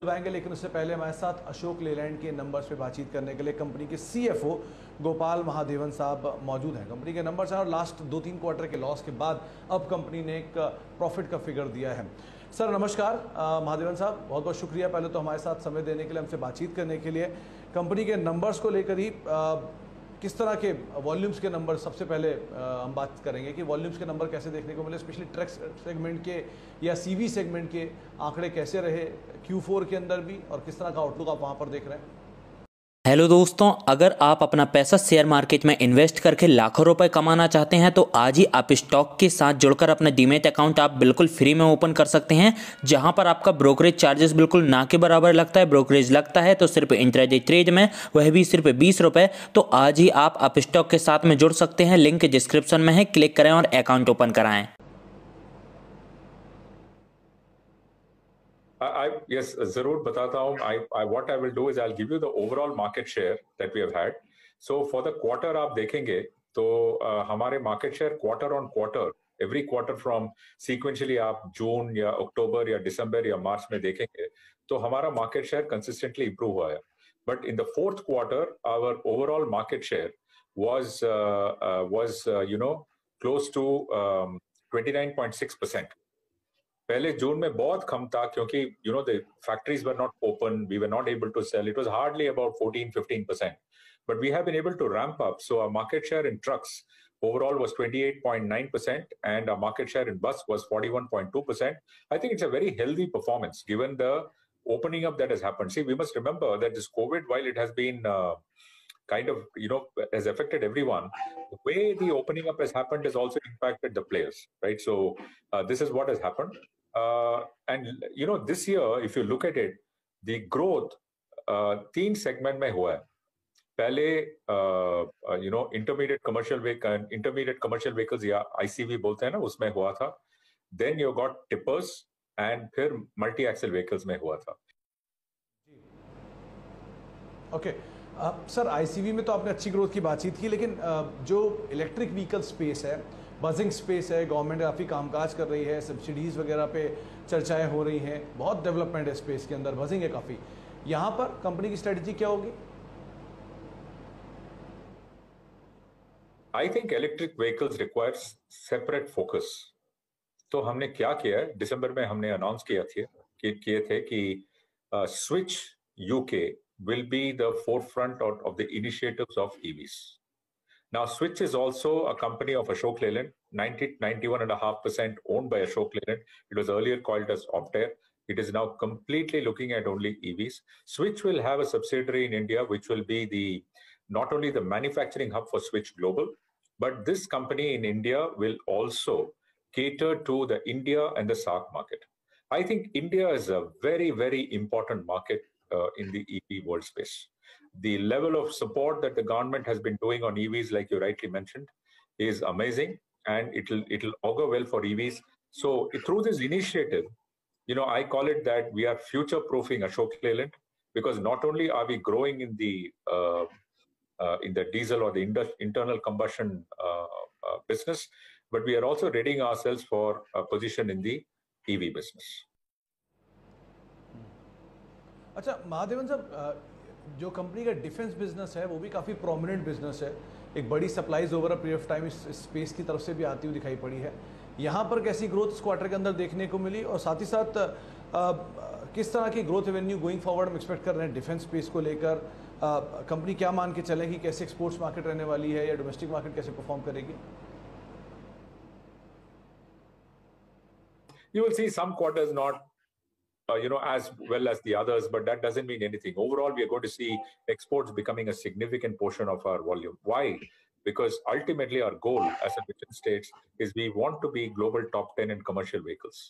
आएंगे, लेकिन उससे पहले हमारे साथ अशोक लेलैंड के नंबर्स पे बातचीत करने के लिए कंपनी के सीएफओ गोपाल महादेवन साहब मौजूद हैं। कंपनी के नंबर्स हैं और लास्ट 2-3 क्वार्टर के लॉस के बाद अब कंपनी ने एक प्रॉफिट का फिगर दिया है। सर नमस्कार महादेवन साहब, बहुत बहुत शुक्रिया पहले तो हमारे साथ समय देने के लिए, हमसे बातचीत करने के लिए। कंपनी के नंबर्स को लेकर ही किस तरह के वॉल्यूम्स के नंबर सबसे पहले हम बात करेंगे कि वॉल्यूम्स के नंबर कैसे देखने को मिले, स्पेशली ट्रक सेगमेंट के या सीवी सेगमेंट के आंकड़े कैसे रहे Q4 के अंदर भी, और किस तरह का आउटलुक आप वहां पर देख रहे हैं। हेलो दोस्तों, अगर आप अपना पैसा शेयर मार्केट में इन्वेस्ट करके लाखों रुपए कमाना चाहते हैं तो आज ही आप स्टॉक के साथ जुड़कर अपना डीमैट अकाउंट आप बिल्कुल फ्री में ओपन कर सकते हैं, जहां पर आपका ब्रोकरेज चार्जेस बिल्कुल ना के बराबर लगता है। ब्रोकरेज लगता है तो सिर्फ इंट्राडे ट्रेड में, वह भी सिर्फ 20 रुपए। तो आज ही आप स्टॉक के साथ में जुड़ सकते हैं, लिंक डिस्क्रिप्शन में है, क्लिक करें और अकाउंट ओपन कराएं। Yes, जरूर बताता हूँ. What I will do is I'll give you the overall market share that we have had. So for the quarter आप देखेंगे तो हमारे market share quarter on quarter, every quarter from sequentially आप जून या अक्टूबर या दिसंबर या मार्च में देखेंगे तो हमारा market share consistently improve हुआ है. But in the fourth quarter, our overall market share was close to 29.6%. पहले जून में बहुत कम था क्योंकि the factories were not open, we were not able to sell. It was hardly about 14-15%, but we have been able to ramp up. So our market share in trucks overall was 28.9% and our market share in bus was 41.2%. I think it's a very healthy performance given the opening up that has happened. See, we must remember that this COVID, while it has been kind of, has affected everyone, the way the opening up has happened has also impacted the players, right? So this is what has happened. And this year, if you look at it, the growth तीन segment में हुआ है. पहले intermediate commercial vehicles या ICV बोलते हैं ना, उसमें हुआ था. Then you got tippers and फिर multi axle vehicles में हुआ था. ओके सर, आईसीवी में तो आपने अच्छी ग्रोथ की बातचीत की, लेकिन जो इलेक्ट्रिक व्हीकल स्पेस है, बजिंग स्पेस है, गवर्नमेंट काफ़ी कामकाज कर रही है, सब्सिडीज़ वगैरह पे चर्चाएं हो रही हैं, बहुत डेवलपमेंट है स्पेस के अंदर, बजिंग है काफ़ी. यहाँ पर कंपनी की स्ट्रेटजी क्या होगी? I think electric vehicles requires separate focus. तो हमने क्या किया है, दिसंबर में हमने अनाउंस किए थे कि switch UK will be the forefront of the initiatives of EVs. Now, Switch is also a company of Ashok Leyland, 91.5% owned by Ashok Leyland. It was earlier called as Optare. It is now completely looking at only EVs. Switch will have a subsidiary in India, which will be not only the manufacturing hub for Switch Global, but this company in India will also cater to the India and the SAARC market. I think India is a very, very important market in the EV world space. The level of support that the government has been doing on EVs, like you rightly mentioned, is amazing, and it'll augur well for EVs. So through this initiative, I call it that we are future-proofing Ashok Leyland, because not only are we growing in the diesel or the internal combustion business, but we are also readying ourselves for a position in the EV business. अच्छा महादेवन साहब, जो company का defence business है वो भी काफ़ी prominent business है. एक बड़ी supplies over a period of time इस स्पेस की तरफ से भी आती हुई दिखाई पड़ी है. यहाँ पर कैसी ग्रोथ इस क्वार्टर के अंदर देखने को मिली, और साथ ही साथ किस तरह की ग्रोथ रेवेन्यू गोइंग फॉरवर्ड हम एक्सपेक्ट कर रहे हैं डिफेंस स्पेस को लेकर? कंपनी क्या मान के चलेगी, कैसे एक्सपोर्ट्स मार्केट रहने वाली है या डोमेस्टिक मार्केट कैसे परफॉर्म करेगी? You will see some quarters not as well as the others, but that doesn't mean anything. Overall, we are going to see exports becoming a significant portion of our volume. Why? Because ultimately our goal as a mission states is we want to be global top 10 in commercial vehicles.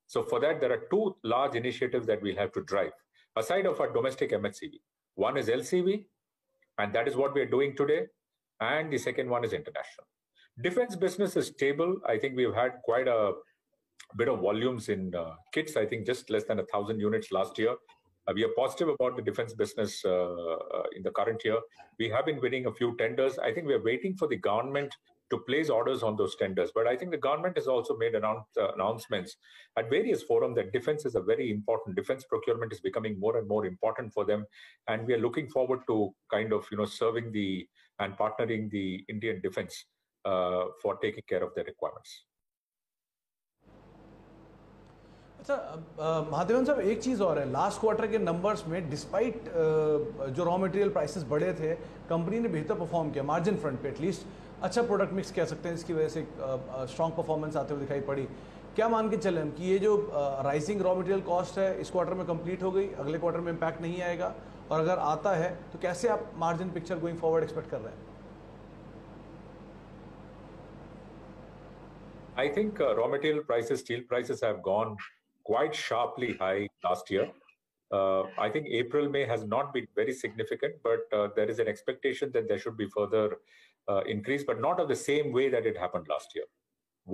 So for that, there are two large initiatives that we have to drive. Aside of our domestic MHCV, one is LCV, and that is what we are doing today. And the second one is international. Defense business is stable. I think we've had quite a bit of volumes in kits, I think just less than 1,000 units last year. We are positive about the defense business in the current year. We have been winning a few tenders. I think we are waiting for the government to place orders on those tenders. But I think the government has also made announcements at various forums that defense is a very important. Defense procurement is becoming more and more important for them, and we are looking forward to kind of serving and partnering the Indian defense for taking care of their requirements. अच्छा महादेवन साहब, एक चीज़ और है, last quarter के numbers में despite जो raw material prices बढ़े थे, कंपनी ने बेहतर परफॉर्म किया मार्जिन फ्रंट पे, एटलीस्ट अच्छा प्रोडक्ट मिक्स कह सकते हैं, इसकी वजह से स्ट्रॉन्ग परफॉर्मेंस आते हुए दिखाई पड़ी। क्या मान के चलें हम कि ये जो राइजिंग रॉ मटेरियल कॉस्ट है इस क्वार्टर में कंप्लीट हो गई, अगले क्वार्टर में इम्पैक्ट नहीं आएगा, और अगर आता है तो कैसे आप margin picture going forward expect कर रहे हैं? I think raw material prices, steel prices have gone quite sharply high last year. I think April, May has not been very significant, but there is an expectation that there should be further increase, but not of the same way that it happened last year.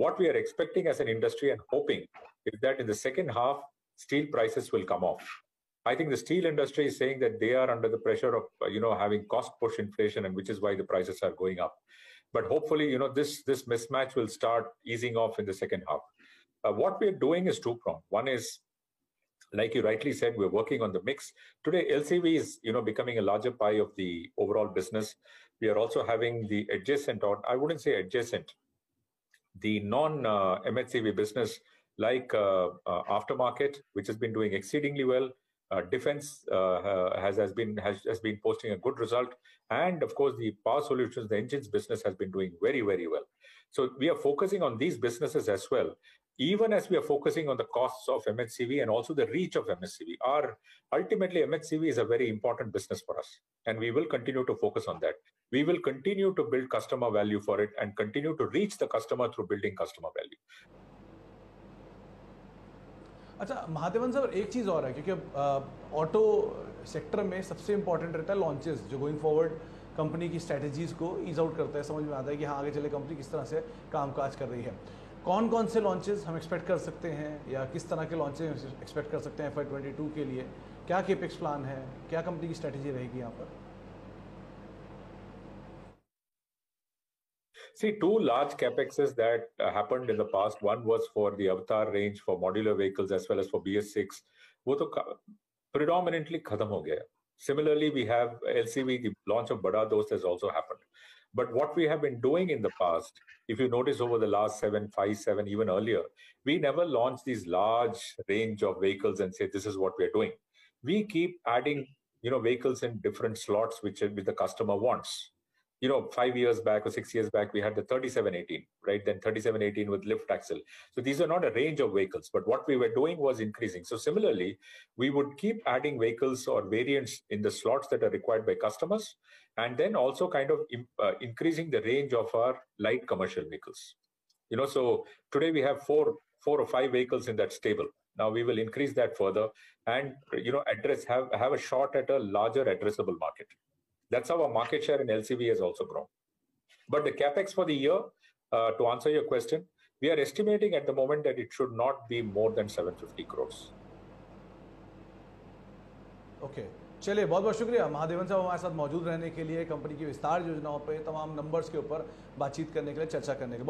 What we are expecting as an industry and hoping is that in the second half, steel prices will come off. I think the steel industry is saying that they are under the pressure of having cost push inflation, and which is why the prices are going up. But hopefully, this mismatch will start easing off in the second half. What we are doing is two-pronged. One is, like you rightly said, we're working on the mix. Today, LCV is becoming a larger pie of the overall business. We are also having the adjacent, or I wouldn't say adjacent, the non-MHCV business like aftermarket, which has been doing exceedingly well. Defense has been posting a good result, and of course the power solutions, the engines business has been doing very, very well. So we are focusing on these businesses as well, even as we are focusing on the costs of MHCV and also the reach of MHCV. Ultimately, MHCV is a very important business for us, and we will continue to focus on that. We will continue to build customer value for it and continue to reach the customer through building customer value. अच्छा महादेवन साहब, एक चीज़ और है, क्योंकि auto sector में सबसे important रहता है लॉन्चेस, जो गोइंग फॉरवर्ड कंपनी की स्ट्रैटेजीज को ईज आउट करता है, समझ में आता है कि हाँ आगे चले कंपनी किस तरह से कामकाज कर रही है। कौन कौन से लॉन्चेस हम एक्सपेक्ट कर सकते हैं, या किस तरह के लॉन्चेस एक्सपेक्ट कर सकते हैं FY 22 के लिए? क्या केपेक्स प्लान है, क्या कंपनी की स्ट्रैटेजी रहेगी यहाँ पर? See, two large capexes that happened in the past. One was for the Avatar range for modular vehicles as well as for BS6. वो तो predominantly खत्म हो गया. Similarly, we have LCV, the launch of Bada Dost has also happened. But what we have been doing in the past, if you notice over the last 5, 7, even earlier, we never launched these large range of vehicles and say, this is what we are doing. We keep adding, vehicles in different slots which the customer wants. 5 years back or 6 years back, we had the 3718, right? Then 3718 with lift axle. So these are not a range of vehicles, but what we were doing was increasing. So similarly, we would keep adding vehicles or variants in the slots that are required by customers, and then also kind of increasing the range of our light commercial vehicles. So today we have four or five vehicles in that stable. Now we will increase that further and, have a shot at a larger addressable market. That's how our market share in LCV has also grown. But the capex for the year, to answer your question, we are estimating at the moment that it should not be more than 750 crores. Okay. चलिए, बहुत बहुत शुक्रिया महादेवन साहब हमारे साथ मौजूद रहने के लिए, कंपनी की विस्तार योजनाओं पे, तमाम नंबर्स के ऊपर बातचीत करने के लिए, चर्चा करने के लिए।